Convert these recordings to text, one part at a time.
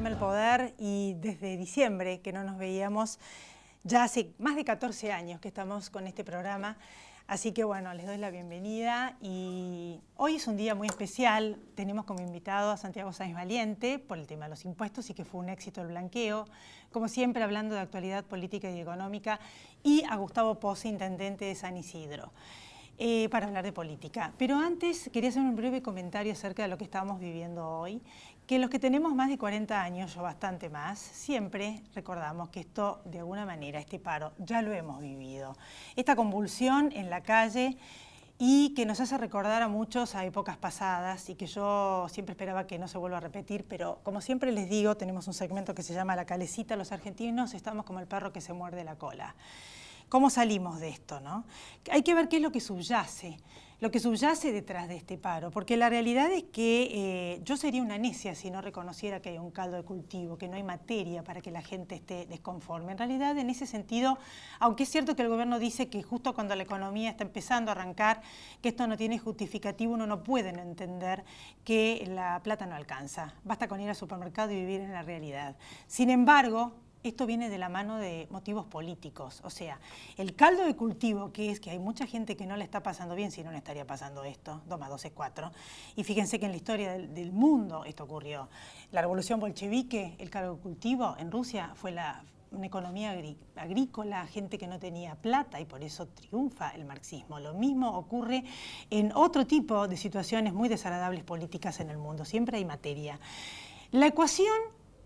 Dame el Poder y desde diciembre que no nos veíamos, ya hace más de 14 años que estamos con este programa, así que bueno, les doy la bienvenida y hoy es un día muy especial. Tenemos como invitado a Santiago Sáenz Valiente por el tema de los impuestos y que fue un éxito el blanqueo, como siempre hablando de actualidad política y económica, y a Gustavo Pozzi, intendente de San Isidro. Para hablar de política. Pero antes quería hacer un breve comentario acerca de lo que estamos viviendo hoy, que los que tenemos más de 40 años, yo bastante más, siempre recordamos que esto, de alguna manera, este paro, ya lo hemos vivido. Esta convulsión en la calle y que nos hace recordar a muchos a épocas pasadas y que yo siempre esperaba que no se vuelva a repetir, pero como siempre les digo, tenemos un segmento que se llama La Calecita, los argentinos estamos como el perro que se muerde la cola. ¿Cómo salimos de esto, no? Hay que ver qué es lo que subyace detrás de este paro, porque la realidad es que yo sería una necia si no reconociera que hay un caldo de cultivo, que no hay materia para que la gente esté desconforme. En realidad, en ese sentido, aunque es cierto que el gobierno dice que justo cuando la economía está empezando a arrancar, que esto no tiene justificativo, uno no puede no entender que la plata no alcanza. Basta con ir al supermercado y vivir en la realidad. Sin embargo, esto viene de la mano de motivos políticos, o sea, el caldo de cultivo que es que hay mucha gente que no le está pasando bien, si no, no estaría pasando esto, 2 más 2 es 4, y fíjense que en la historia del mundo esto ocurrió. La revolución bolchevique, el caldo de cultivo en Rusia fue una economía agrícola, gente que no tenía plata y por eso triunfa el marxismo. Lo mismo ocurre en otro tipo de situaciones muy desagradables políticas en el mundo, siempre hay materia. La ecuación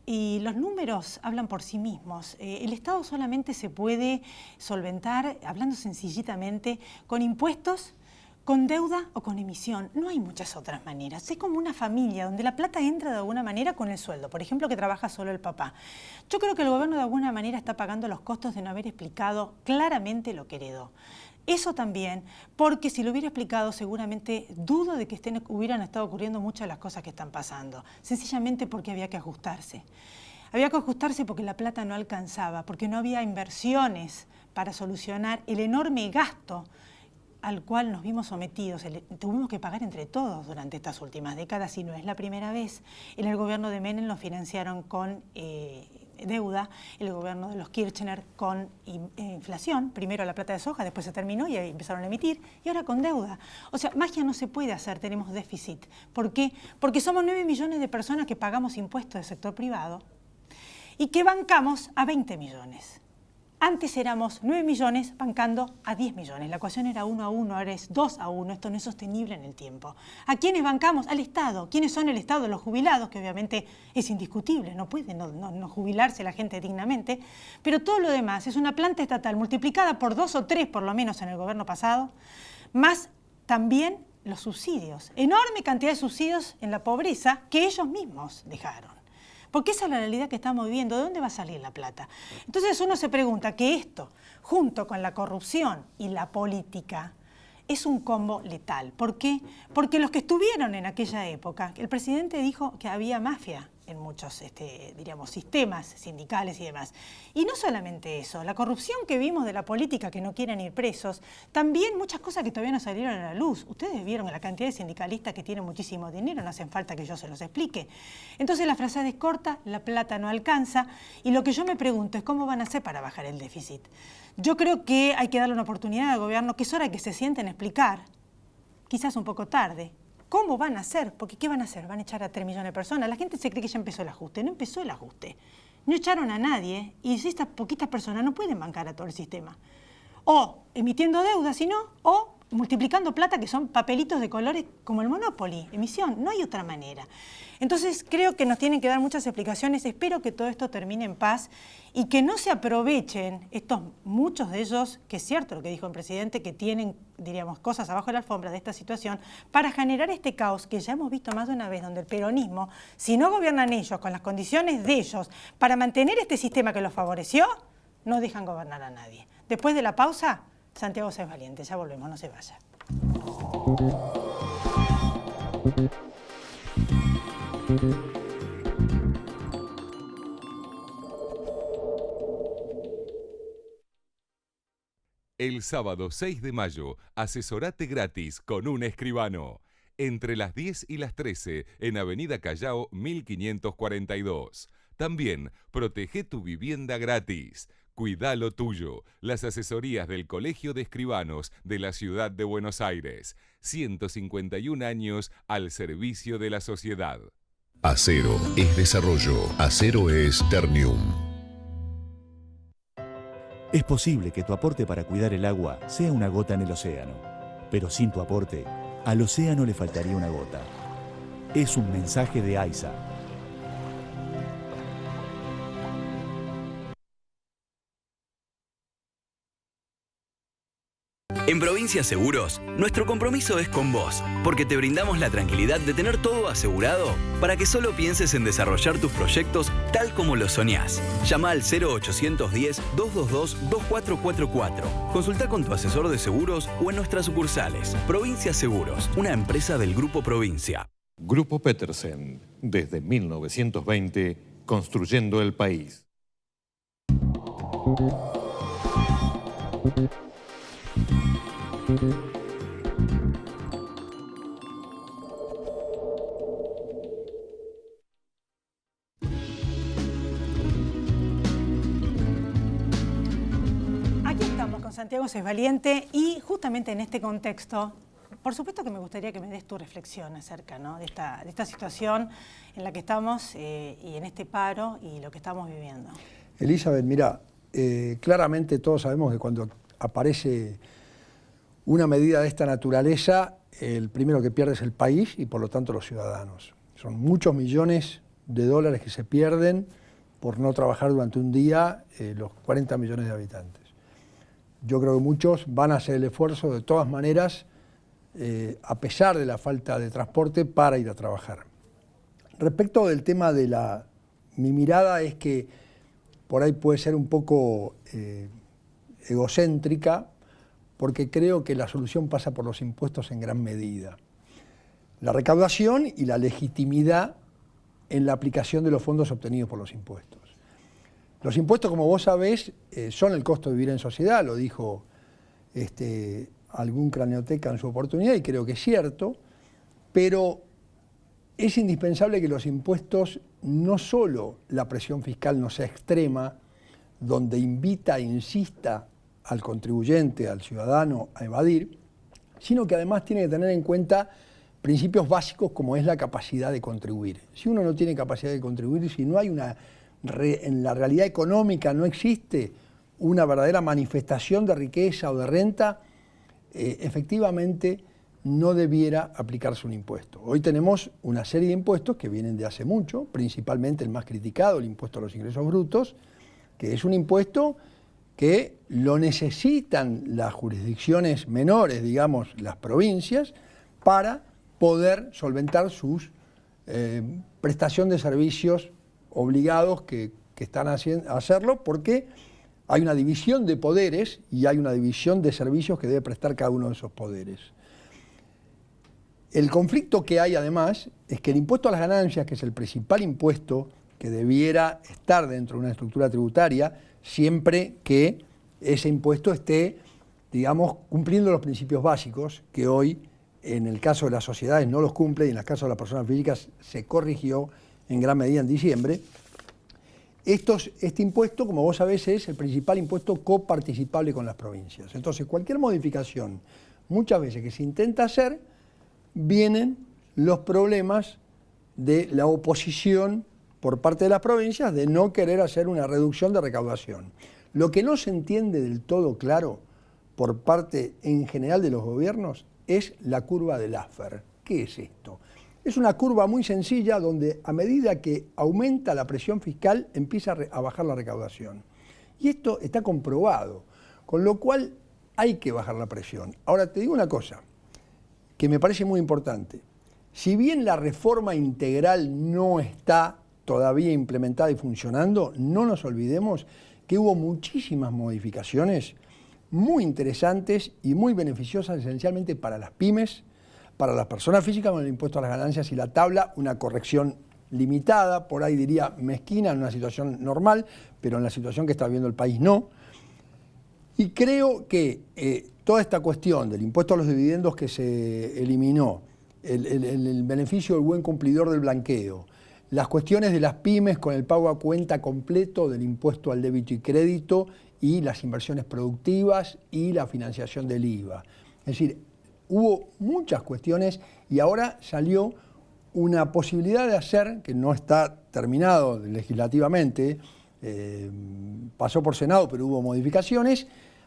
y los números hablan por sí mismos. El Estado solamente se puede solventar, hablando sencillitamente, con impuestos, con deuda o con emisión. No hay muchas otras maneras. Es como una familia donde la plata entra de alguna manera con el sueldo. Por ejemplo, que trabaja solo el papá. Yo creo que el gobierno de alguna manera está pagando los costos de no haber explicado claramente lo que heredó. Eso también, porque si lo hubiera explicado seguramente dudo de que hubieran estado ocurriendo muchas de las cosas que están pasando. Sencillamente porque había que ajustarse. Había que ajustarse porque la plata no alcanzaba, porque no había inversiones para solucionar el enorme gasto al cual nos vimos sometidos. Tuvimos que pagar entre todos durante estas últimas décadas y no es la primera vez. En el gobierno de Menem lo financiaron con deuda, el gobierno de los Kirchner con inflación, primero la plata de soja, después se terminó y empezaron a emitir, y ahora con deuda. O sea, magia no se puede hacer, tenemos déficit. ¿Por qué? Porque somos 9 millones de personas que pagamos impuestos del sector privado y que bancamos a 20 millones. Antes éramos 9 millones bancando a 10 millones. La ecuación era 1 a 1, ahora es 2 a 1. Esto no es sostenible en el tiempo. ¿A quiénes bancamos? Al Estado. ¿Quiénes son el Estado? Los jubilados, que obviamente es indiscutible. No puede no jubilarse la gente dignamente. Pero todo lo demás es una planta estatal multiplicada por 2 o 3, por lo menos en el gobierno pasado, más también los subsidios. Enorme cantidad de subsidios en la pobreza que ellos mismos dejaron. Porque esa es la realidad que estamos viviendo. ¿De dónde va a salir la plata? Entonces uno se pregunta que esto, junto con la corrupción y la política, es un combo letal. ¿Por qué? Porque los que estuvieron en aquella época, el presidente dijo que había mafia en muchos, diríamos, sistemas sindicales y demás. Y no solamente eso, la corrupción que vimos de la política, que no quieren ir presos, también muchas cosas que todavía no salieron a la luz. Ustedes vieron la cantidad de sindicalistas que tienen muchísimo dinero, no hacen falta que yo se los explique. Entonces la frase es corta, la plata no alcanza, y lo que yo me pregunto es cómo van a hacer para bajar el déficit. Yo creo que hay que darle una oportunidad al gobierno, que es hora que se sienten a explicar, quizás un poco tarde. ¿Cómo van a hacer? Porque ¿qué van a hacer? ¿Van a echar a 3 millones de personas? La gente se cree que ya empezó el ajuste. No empezó el ajuste. No echaron a nadie y estas poquitas personas no pueden bancar a todo el sistema. O emitiendo deuda, sino, o multiplicando plata, que son papelitos de colores como el Monopoly, emisión. No hay otra manera. Entonces creo que nos tienen que dar muchas explicaciones. Espero que todo esto termine en paz y que no se aprovechen muchos de ellos, que es cierto lo que dijo el presidente, que tienen, diríamos, cosas abajo de la alfombra de esta situación, para generar este caos que ya hemos visto más de una vez, donde el peronismo, si no gobiernan ellos con las condiciones de ellos para mantener este sistema que los favoreció, no dejan gobernar a nadie. Después de la pausa, Santiago Sáenz Valiente. Ya volvemos, no se vaya. El sábado 6 de mayo, asesorate gratis con un escribano. Entre las 10 y las 13 en Avenida Callao 1542. También, protege tu vivienda gratis. Cuidá lo tuyo. Las asesorías del Colegio de Escribanos de la Ciudad de Buenos Aires. 151 años al servicio de la sociedad. Acero es desarrollo. Acero es Ternium. Es posible que tu aporte para cuidar el agua sea una gota en el océano, pero sin tu aporte, al océano le faltaría una gota. Es un mensaje de AISA. En Provincia Seguros, nuestro compromiso es con vos, porque te brindamos la tranquilidad de tener todo asegurado para que solo pienses en desarrollar tus proyectos tal como los soñás. Llama al 0810-222-2444. Consulta con tu asesor de seguros o en nuestras sucursales. Provincia Seguros, una empresa del Grupo Provincia. Grupo Petersen, desde 1920, construyendo el país. Aquí estamos con Santiago Sesvaliente y justamente en este contexto, por supuesto que me gustaría que me des tu reflexión acerca, ¿no?, de esta situación en la que estamos y en este paro y lo que estamos viviendo. Elizabeth, mira, claramente todos sabemos que cuando aparece una medida de esta naturaleza, el primero que pierde es el país y por lo tanto los ciudadanos. Son muchos millones de dólares que se pierden por no trabajar durante un día los 40 millones de habitantes. Yo creo que muchos van a hacer el esfuerzo de todas maneras, a pesar de la falta de transporte, para ir a trabajar. Respecto del tema de mi mirada es que por ahí puede ser un poco egocéntrica, porque creo que la solución pasa por los impuestos en gran medida. La recaudación y la legitimidad en la aplicación de los fondos obtenidos por los impuestos. Los impuestos, como vos sabés, son el costo de vivir en sociedad, lo dijo algún cranioteca en su oportunidad y creo que es cierto, pero es indispensable que los impuestos, no solo la presión fiscal no sea extrema, donde invita e insista al contribuyente, al ciudadano, a evadir, sino que además tiene que tener en cuenta principios básicos como es la capacidad de contribuir. Si uno no tiene capacidad de contribuir, si no hay en la realidad económica no existe una verdadera manifestación de riqueza o de renta, efectivamente no debiera aplicarse un impuesto. Hoy tenemos una serie de impuestos que vienen de hace mucho, principalmente el más criticado, el impuesto a los ingresos brutos, que es un impuesto que lo necesitan las jurisdicciones menores, digamos, las provincias, para poder solventar sus prestación de servicios obligados que están a hacerlo, porque hay una división de poderes y hay una división de servicios que debe prestar cada uno de esos poderes. El conflicto que hay además es que el impuesto a las ganancias, que es el principal impuesto que debiera estar dentro de una estructura tributaria, siempre que ese impuesto esté, digamos, cumpliendo los principios básicos, que hoy, en el caso de las sociedades, no los cumple, y en el caso de las personas físicas se corrigió en gran medida en diciembre. Este impuesto, como vos sabés, es el principal impuesto coparticipable con las provincias. Entonces, cualquier modificación, muchas veces que se intenta hacer, vienen los problemas de la oposición por parte de las provincias de no querer hacer una reducción de recaudación. Lo que no se entiende del todo claro por parte en general de los gobiernos es la curva de Laffer. ¿Qué es esto? Es una curva muy sencilla donde a medida que aumenta la presión fiscal empieza a bajar la recaudación. Y esto está comprobado, con lo cual hay que bajar la presión. Ahora te digo una cosa que me parece muy importante. Si bien la reforma integral no está todavía implementada y funcionando, no nos olvidemos que hubo muchísimas modificaciones muy interesantes y muy beneficiosas esencialmente para las pymes, para las personas físicas con el impuesto a las ganancias y la tabla, una corrección limitada, por ahí diría mezquina en una situación normal, pero en la situación que está viviendo el país no. Y creo que toda esta cuestión del impuesto a los dividendos que se eliminó, el beneficio del buen cumplidor del blanqueo, las cuestiones de las pymes con el pago a cuenta completo del impuesto al débito y crédito y las inversiones productivas y la financiación del IVA. Es decir, hubo muchas cuestiones y ahora salió una posibilidad de hacer, que no está terminado legislativamente, pasó por Senado pero hubo modificaciones,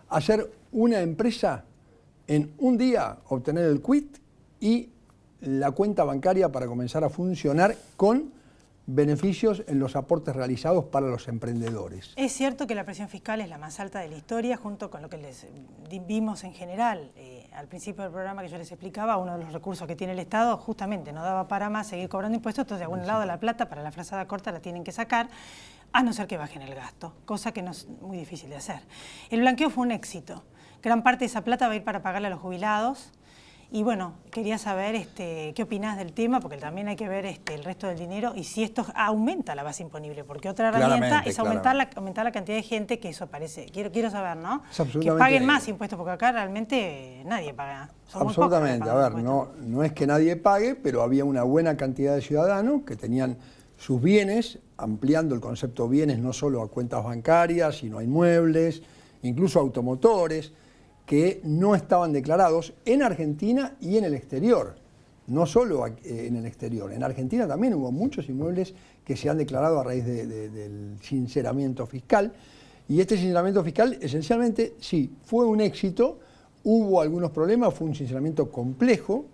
hacer una empresa en un día, obtener el quit y la cuenta bancaria para comenzar a funcionar con beneficios en los aportes realizados para los emprendedores. Es cierto que la presión fiscal es la más alta de la historia, junto con lo que les vimos en general. Al principio del programa que yo les explicaba, uno de los recursos que tiene el Estado justamente no daba para más seguir cobrando impuestos, entonces de algún lado la plata para la frazada corta la tienen que sacar, a no ser que bajen el gasto, cosa que no es muy difícil de hacer. El blanqueo fue un éxito. Gran parte de esa plata va a ir para pagarle a los jubilados. Y bueno, quería saber qué opinás del tema, porque también hay que ver el resto del dinero y si esto aumenta la base imponible, porque otra herramienta es aumentar la cantidad de gente, que eso parece, quiero saber, ¿no? Que paguen más impuestos, porque acá realmente nadie paga. Absolutamente, a ver, no es que nadie pague, pero había una buena cantidad de ciudadanos que tenían sus bienes, ampliando el concepto de bienes no solo a cuentas bancarias, sino a inmuebles, incluso automotores, que no estaban declarados en Argentina y en el exterior, no solo en el exterior. En Argentina también hubo muchos inmuebles que se han declarado a raíz del sinceramiento fiscal, y este sinceramiento fiscal esencialmente sí, fue un éxito, hubo algunos problemas, fue un sinceramiento complejo.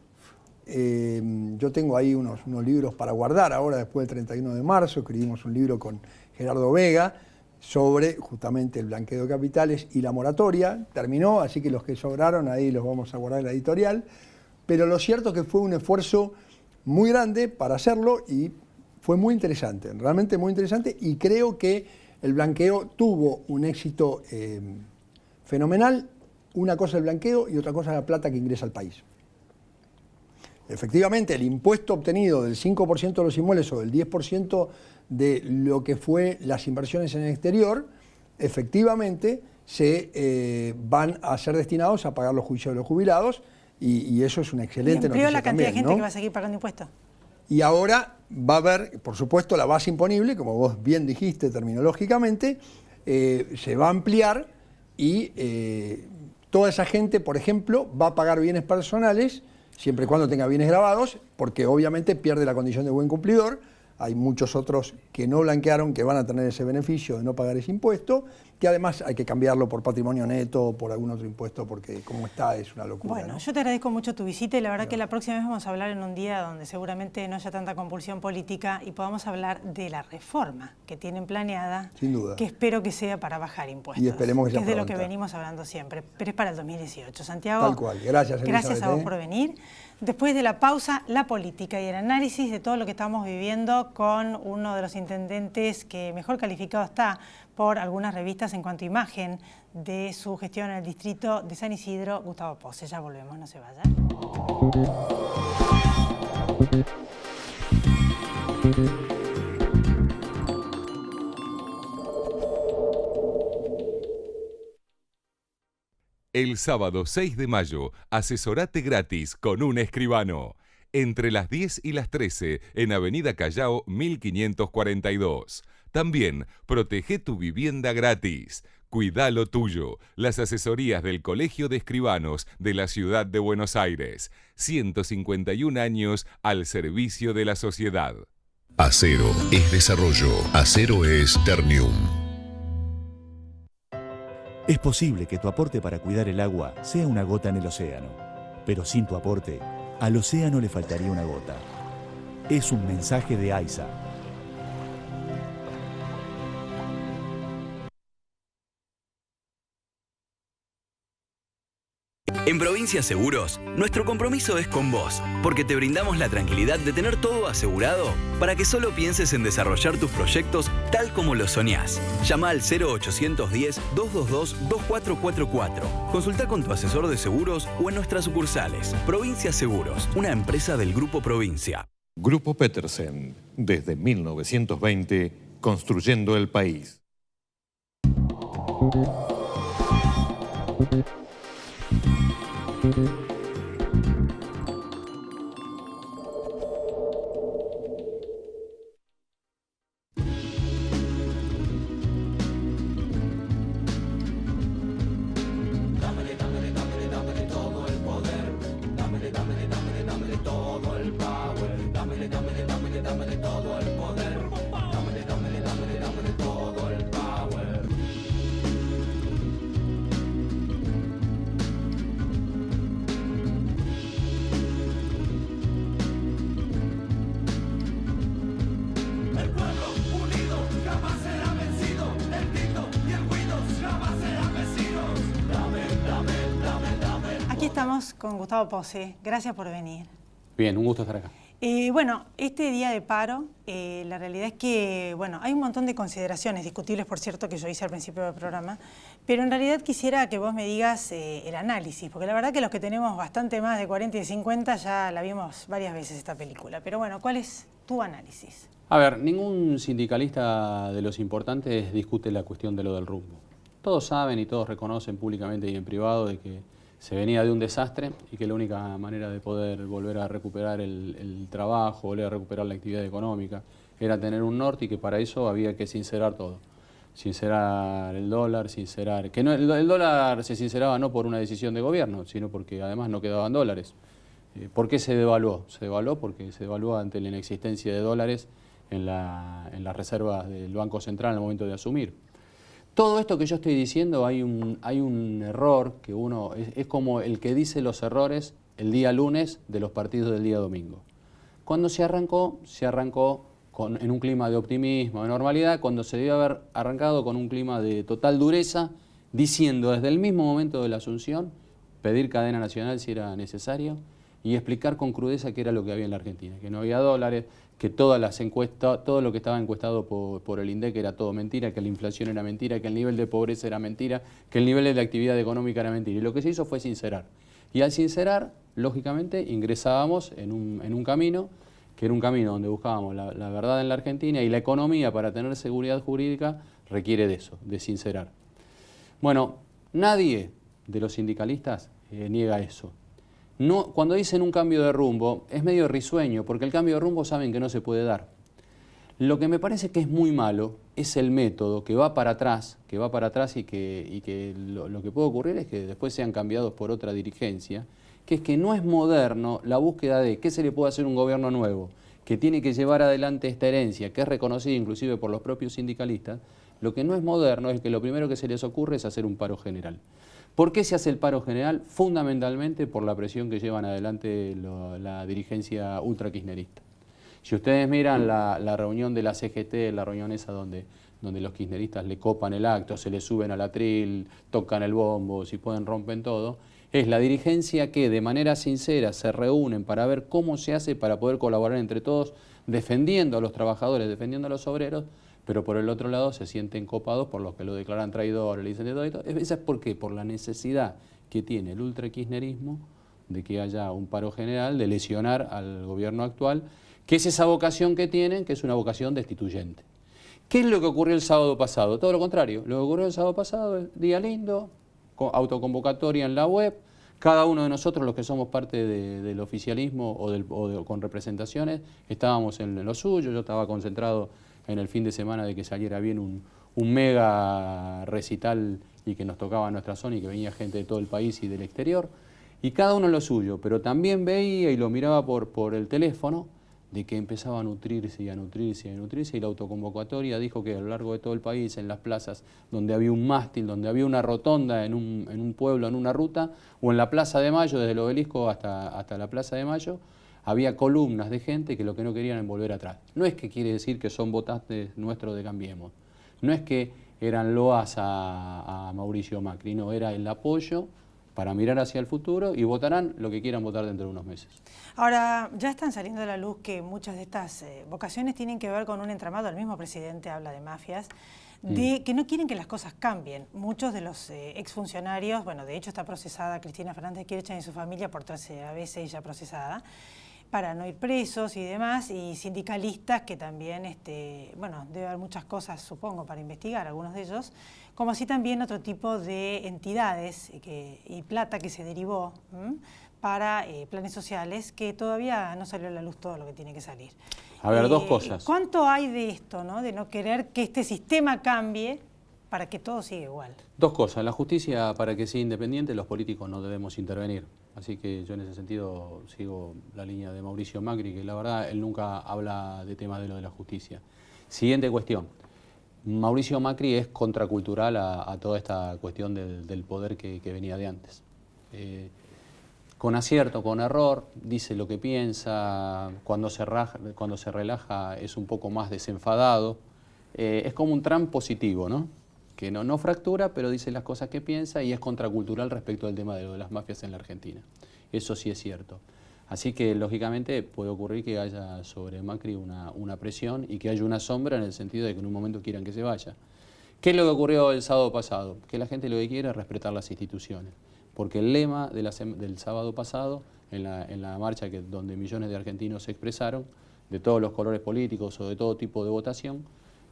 Yo tengo ahí unos libros para guardar ahora después del 31 de marzo, escribimos un libro con Gerardo Vega, sobre justamente el blanqueo de capitales y la moratoria. Terminó, así que los que sobraron ahí los vamos a guardar en la editorial. Pero lo cierto es que fue un esfuerzo muy grande para hacerlo y fue muy interesante, realmente muy interesante, y creo que el blanqueo tuvo un éxito fenomenal. Una cosa es el blanqueo y otra cosa es la plata que ingresa al país. Efectivamente, el impuesto obtenido del 5% de los inmuebles o del 10% de lo que fue las inversiones en el exterior, efectivamente se van a ser destinados a pagar los juicios de los jubilados y eso es una excelente noticia. ¿Y la cantidad también, de gente ¿no? que va a seguir pagando impuestos? Y ahora va a haber, por supuesto, la base imponible, como vos bien dijiste terminológicamente, se va a ampliar y toda esa gente, por ejemplo, va a pagar bienes personales siempre y cuando tenga bienes grabados, porque obviamente pierde la condición de buen cumplidor. Hay muchos otros que no blanquearon, que van a tener ese beneficio de no pagar ese impuesto, que además hay que cambiarlo por patrimonio neto o por algún otro impuesto, porque como está es una locura. Bueno, ¿no? yo te agradezco mucho tu visita y la verdad que la próxima vez vamos a hablar en un día donde seguramente no haya tanta compulsión política y podamos hablar de la reforma que tienen planeada, sin duda, que espero que sea para bajar impuestos. Y esperemos que sea es de pronta. lo que venimos hablando siempre, pero es para el 2018. Santiago, tal cual. Gracias, gracias a vos por venir. Después de la pausa, la política y el análisis de todo lo que estamos viviendo con uno de los intendentes que mejor calificado está por algunas revistas en cuanto a imagen de su gestión en el distrito de San Isidro, Gustavo Pose. Ya volvemos, no se vayan. El sábado 6 de mayo, asesorate gratis con un escribano. Entre las 10 y las 13 en Avenida Callao 1542. También, protege tu vivienda gratis. Cuidá lo tuyo. Las asesorías del Colegio de Escribanos de la Ciudad de Buenos Aires. 151 años al servicio de la sociedad. Acero es desarrollo. Acero es Ternium. Es posible que tu aporte para cuidar el agua sea una gota en el océano, pero sin tu aporte, al océano le faltaría una gota. Es un mensaje de AISA. En Provincia Seguros, nuestro compromiso es con vos, porque te brindamos la tranquilidad de tener todo asegurado para que solo pienses en desarrollar tus proyectos tal como los soñás. Llama al 0810-222-2444. Consulta con tu asesor de seguros o en nuestras sucursales. Provincia Seguros, una empresa del Grupo Provincia. Grupo Petersen, desde 1920, construyendo el país. dámele todo el poder. Dámele, dámele, dámele, dámele todo el power. El pueblo unido jamás será vencido. El grito y el ruido jamás serán vecinos. Dame, dame, dame, dame. Aquí estamos con Gustavo Pose. Gracias por venir. Bien, un gusto estar acá. Bueno, este día de paro, la realidad es que, bueno, hay un montón de consideraciones discutibles, por cierto, que yo hice al principio del programa, pero en realidad quisiera que vos me digas el análisis, porque la verdad que los que tenemos bastante más de 40 y de 50 ya la vimos varias veces esta película. Pero bueno, ¿cuál es tu análisis? A ver, ningún sindicalista de los importantes discute la cuestión de lo del rumbo. Todos saben y todos reconocen públicamente y en privado de que se venía de un desastre y que la única manera de poder volver a recuperar el trabajo, volver a recuperar la actividad económica, era tener un norte y que para eso había que sincerar todo. Sincerar el dólar, sincerar... Que no, el dólar se sinceraba no por una decisión de gobierno, sino porque además no quedaban dólares. ¿Por qué se devaluó? Se devaluó porque se devaluó ante la inexistencia de dólares en las reservas del Banco Central en el momento de asumir. Todo esto que yo estoy diciendo, hay un error que uno es como el que dice los errores el día lunes de los partidos del día domingo. Cuando se arrancó en un clima de optimismo, de normalidad, cuando se debió haber arrancado con un clima de total dureza, diciendo desde el mismo momento de la asunción, pedir cadena nacional si era necesario y explicar con crudeza qué era lo que había en la Argentina, que no había dólares, que todas las encuestas, todo lo que estaba encuestado por el INDEC era todo mentira, que la inflación era mentira, que el nivel de pobreza era mentira, que el nivel de la actividad económica era mentira. Y lo que se hizo fue sincerar. Y al sincerar, lógicamente, ingresábamos en un camino, que era un camino donde buscábamos la verdad en la Argentina, y la economía, para tener seguridad jurídica, requiere de eso, de sincerar. Bueno, nadie de los sindicalistas niega eso. No, cuando dicen un cambio de rumbo, es medio risueño, porque el cambio de rumbo saben que no se puede dar. Lo que me parece que es muy malo es el método que va para atrás y que lo que puede ocurrir es que después sean cambiados por otra dirigencia, que es que no es moderno la búsqueda de qué se le puede hacer a un gobierno nuevo, que tiene que llevar adelante esta herencia, que es reconocida inclusive por los propios sindicalistas. Lo que no es moderno es que lo primero que se les ocurre es hacer un paro general. ¿Por qué se hace el paro general? Fundamentalmente por la presión que llevan adelante la dirigencia ultra-kirchnerista. Si ustedes miran la reunión de la CGT, la reunión esa donde los kirchneristas le copan el acto, se le suben al atril, tocan el bombo, si pueden rompen todo, es la dirigencia que de manera sincera se reúnen para ver cómo se hace para poder colaborar entre todos, defendiendo a los trabajadores, defendiendo a los obreros, pero por el otro lado se sienten copados por los que lo declaran traidor, le dicen de todo y todo. ¿Eso es por qué? Por la necesidad que tiene el ultrakirchnerismo de que haya un paro general, de lesionar al gobierno actual, que es esa vocación que tienen, que es una vocación destituyente. ¿Qué es lo que ocurrió el sábado pasado? Todo lo contrario. Lo que ocurrió el sábado pasado es día lindo, autoconvocatoria en la web, cada uno de nosotros, los que somos parte del oficialismo o con representaciones, estábamos en lo suyo. Yo estaba concentrado en el fin de semana de que saliera bien un mega recital y que nos tocaba nuestra zona y que venía gente de todo el país y del exterior, y cada uno en lo suyo, pero también veía y lo miraba por el teléfono de que empezaba a nutrirse y a nutrirse y a nutrirse, y la autoconvocatoria dijo que a lo largo de todo el país, en las plazas donde había un mástil, donde había una rotonda en un pueblo, en una ruta, o en la Plaza de Mayo, desde el Obelisco hasta la Plaza de Mayo, había columnas de gente que lo que no querían era volver atrás. No es que quiere decir que son votantes nuestros de Cambiemos, no es que eran loas a Mauricio Macri, no, era el apoyo para mirar hacia el futuro y votarán lo que quieran votar dentro de unos meses. Ahora, ya están saliendo a la luz que muchas de estas vocaciones tienen que ver con un entramado, el mismo presidente habla de mafias, de que no quieren que las cosas cambien. Muchos de los exfuncionarios, bueno, de hecho está procesada Cristina Fernández Kirchner y su familia por tercera vez ella procesada, para no ir presos y demás, y sindicalistas que también, bueno, debe haber muchas cosas, supongo, para investigar, algunos de ellos, como así también otro tipo de entidades y plata que se derivó para planes sociales, que todavía no salió a la luz todo lo que tiene que salir. A ver, dos cosas. ¿Cuánto hay de esto, ¿no? De no querer que este sistema cambie para que todo siga igual? Dos cosas. La justicia, para que sea independiente, los políticos no debemos intervenir. Así que yo en ese sentido sigo la línea de Mauricio Macri, que la verdad él nunca habla de temas de lo de la justicia. Siguiente cuestión. Mauricio Macri es contracultural a toda esta cuestión del poder que venía de antes. Con acierto, con error, dice lo que piensa, cuando se relaja es un poco más desenfadado. Es como un Trump positivo, ¿no? Que no fractura, pero dice las cosas que piensa y es contracultural respecto al tema de lo de las mafias en la Argentina. Eso sí es cierto. Así que, lógicamente, puede ocurrir que haya sobre Macri una presión y que haya una sombra en el sentido de que en un momento quieran que se vaya. ¿Qué es lo que ocurrió el sábado pasado? Que la gente lo que quiere es respetar las instituciones. Porque el lema del sábado pasado, en la marcha donde millones de argentinos se expresaron, de todos los colores políticos o de todo tipo de votación,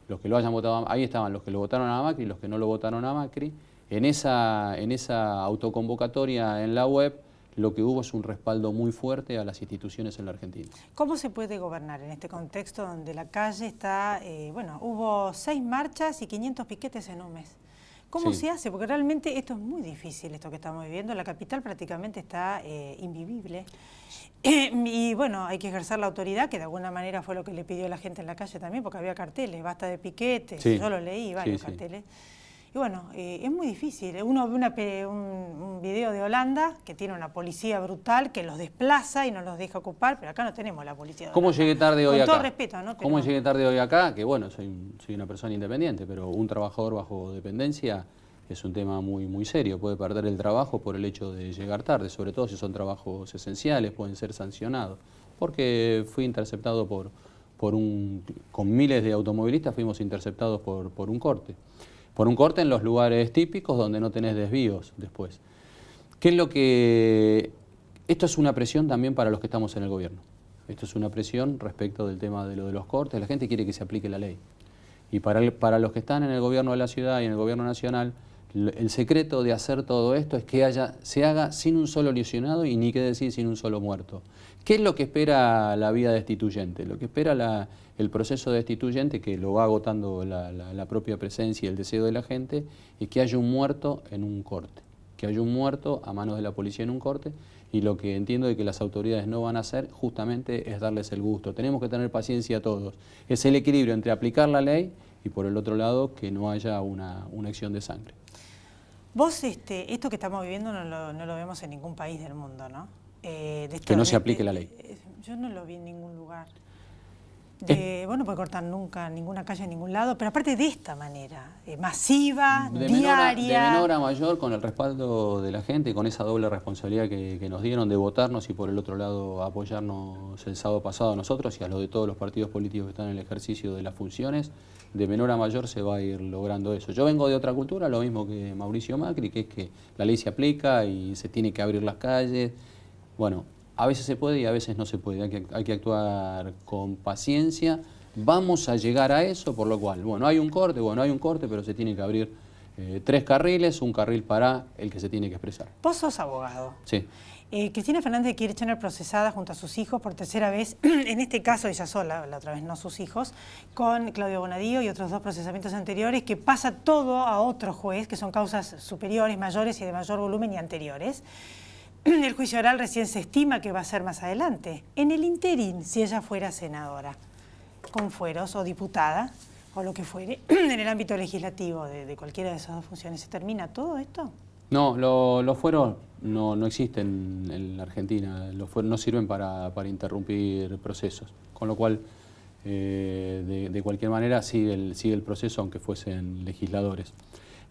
los que lo hayan votado, ahí estaban los que lo votaron a Macri y los que no lo votaron a Macri. En esa autoconvocatoria en la web, lo que hubo es un respaldo muy fuerte a las instituciones en la Argentina. ¿Cómo se puede gobernar en este contexto donde la calle está, hubo 6 marchas y 500 piquetes en un mes? ¿Cómo se hace? Porque realmente esto es muy difícil, esto que estamos viviendo. La capital prácticamente está invivible. Y bueno, hay que ejercer la autoridad, que de alguna manera fue lo que le pidió la gente en la calle también, porque había carteles, basta de piquetes, yo lo leí, varios carteles. Y bueno, es muy difícil. Uno ve un video de Holanda que tiene una policía brutal que los desplaza y no los deja ocupar, pero acá no tenemos la policía de Holanda. ¿Cómo llegué tarde hoy acá? Con todo respeto, ¿no? ¿Cómo llegué tarde hoy acá? Que bueno, soy una persona independiente, pero un trabajador bajo dependencia es un tema muy serio. Puede perder el trabajo por el hecho de llegar tarde, sobre todo si son trabajos esenciales, pueden ser sancionados. Porque fui interceptado con miles de automovilistas, fuimos interceptados por un corte. Por un corte en los lugares típicos donde no tenés desvíos después. ¿Qué es lo que...? Esto es una presión también para los que estamos en el gobierno. Esto es una presión respecto del tema de lo de los cortes. La gente quiere que se aplique la ley. Y para los que están en el gobierno de la ciudad y en el gobierno nacional, el secreto de hacer todo esto es que se haga sin un solo lesionado y ni qué decir sin un solo muerto. ¿Qué es lo que espera la vía destituyente? Lo que espera el proceso destituyente, que lo va agotando la propia presencia y el deseo de la gente, es que haya un muerto en un corte, que haya un muerto a manos de la policía en un corte, y lo que entiendo de que las autoridades no van a hacer justamente es darles el gusto. Tenemos que tener paciencia todos. Es el equilibrio entre aplicar la ley y por el otro lado que no haya una acción de sangre. Vos, esto que estamos viviendo no lo vemos en ningún país del mundo, ¿no? Que no se aplique la ley. Yo no lo vi en ningún lugar. Vos no podés cortar nunca ninguna calle en ningún lado, pero aparte de esta manera, masiva, diaria. De menor a mayor, con el respaldo de la gente, con esa doble responsabilidad que nos dieron de votarnos y por el otro lado apoyarnos el sábado pasado a nosotros y a los de todos los partidos políticos que están en el ejercicio de las funciones, de menor a mayor se va a ir logrando eso. Yo vengo de otra cultura, lo mismo que Mauricio Macri, que es que la ley se aplica y se tiene que abrir las calles. Bueno, a veces se puede y a veces no se puede, hay que actuar con paciencia. Vamos a llegar a eso, por lo cual, hay un corte, pero se tiene que abrir 3 carriles, un carril para el que se tiene que expresar. Vos sos abogado. Sí. Cristina Fernández de Kirchner procesada junto a sus hijos por tercera vez, en este caso ella sola, la otra vez no sus hijos, con Claudio Bonadío y otros 2 procesamientos anteriores, que pasa todo a otro juez, que son causas superiores, mayores y de mayor volumen y anteriores. El juicio oral recién se estima que va a ser más adelante. En el interín, si ella fuera senadora, con fueros o diputada, o lo que fuere, en el ámbito legislativo de cualquiera de esas 2 funciones, ¿se termina todo esto? No, los fueros no existen en la Argentina, los fueros no sirven para interrumpir procesos, con lo cual de cualquier manera sigue el proceso aunque fuesen legisladores.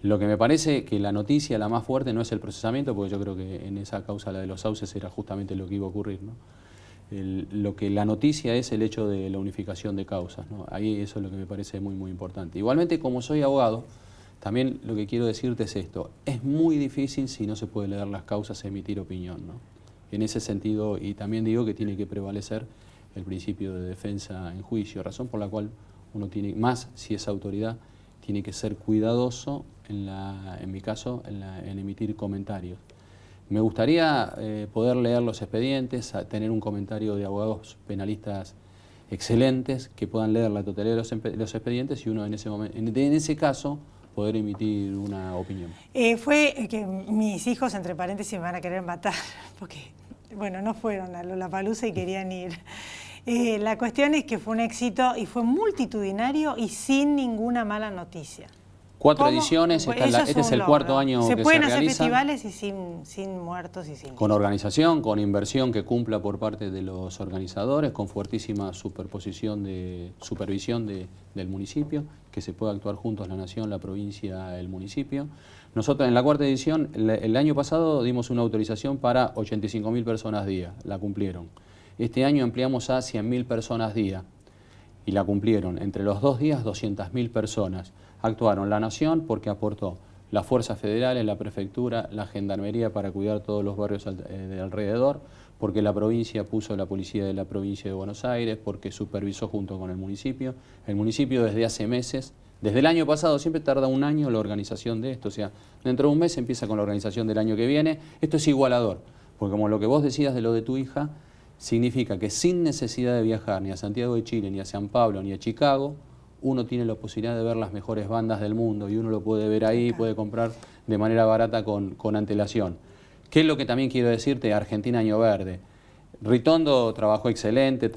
Lo que me parece que la noticia, la más fuerte, no es el procesamiento, porque yo creo que en esa causa, la de los sauces, era justamente lo que iba a ocurrir, ¿no? Lo que la noticia es el hecho de la unificación de causas, ¿no? Ahí eso es lo que me parece muy importante. Igualmente, como soy abogado, también lo que quiero decirte es esto: es muy difícil, si no se puede leer las causas, emitir opinión, ¿no? En ese sentido, y también digo que tiene que prevalecer el principio de defensa en juicio, razón por la cual uno tiene, más si es autoridad, tiene que ser cuidadoso, en mi caso, en emitir comentarios. Me gustaría poder leer los expedientes, tener un comentario de abogados penalistas excelentes que puedan leer la totalidad de los expedientes y uno en ese caso poder emitir una opinión. Fue que mis hijos, entre paréntesis, me van a querer matar, porque, bueno, no fueron a Lollapalooza y querían ir. La cuestión es que fue un éxito y fue multitudinario y sin ninguna mala noticia. 4 ediciones, este es el cuarto año que se realiza. Se pueden hacer festivales y sin muertos y sin... Con organización, con inversión que cumpla por parte de los organizadores, con fuertísima supervisión del municipio, que se pueda actuar juntos la nación, la provincia, el municipio. Nosotros en la cuarta edición, el año pasado dimos una autorización para 85.000 personas día, la cumplieron. Este año ampliamos a 100.000 personas día y la cumplieron. Entre los 2 días, 200.000 personas. Actuaron la nación porque aportó las fuerzas federales, la prefectura, la gendarmería para cuidar todos los barrios de alrededor, porque la provincia puso la policía de la provincia de Buenos Aires, porque supervisó junto con el municipio. El municipio desde hace meses, desde el año pasado, siempre tarda un año la organización de esto, o sea, dentro de un mes empieza con la organización del año que viene. Esto es igualador, porque como lo que vos decías de lo de tu hija, significa que sin necesidad de viajar ni a Santiago de Chile, ni a San Pablo, ni a Chicago, uno tiene la posibilidad de ver las mejores bandas del mundo y uno lo puede ver ahí, puede comprar de manera barata con antelación. ¿Qué es lo que también quiero decirte? Argentina Año Verde. Ritondo trabajó excelente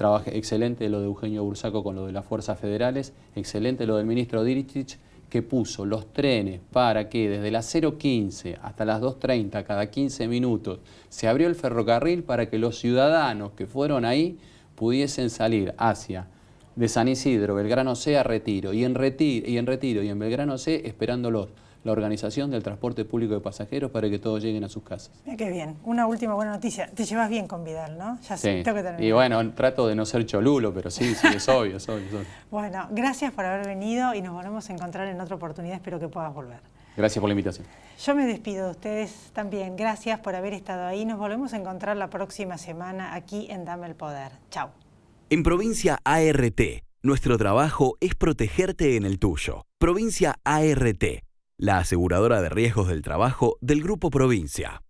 lo de Eugenio Bursaco con lo de las fuerzas federales, excelente lo del ministro Dirichich, que puso los trenes para que desde las 0:15 hasta las 2:30, cada 15 minutos, se abrió el ferrocarril para que los ciudadanos que fueron ahí pudiesen salir hacia de San Isidro, Belgrano C a Retiro, y en Retiro y en Belgrano C esperándolos la organización del transporte público de pasajeros para que todos lleguen a sus casas. Mira qué bien. Una última buena noticia. Te llevas bien con Vidal, ¿no? Ya sé, Sí. tengo que terminar. Y bueno, trato de no ser cholulo, pero sí, es obvio, es obvio. Bueno, gracias por haber venido y nos volvemos a encontrar en otra oportunidad. Espero que puedas volver. Gracias por la invitación. Yo me despido de ustedes también. Gracias por haber estado ahí. Nos volvemos a encontrar la próxima semana aquí en Dame el Poder. Chau. En Provincia ART, nuestro trabajo es protegerte en el tuyo. Provincia ART, la aseguradora de riesgos del trabajo del Grupo Provincia.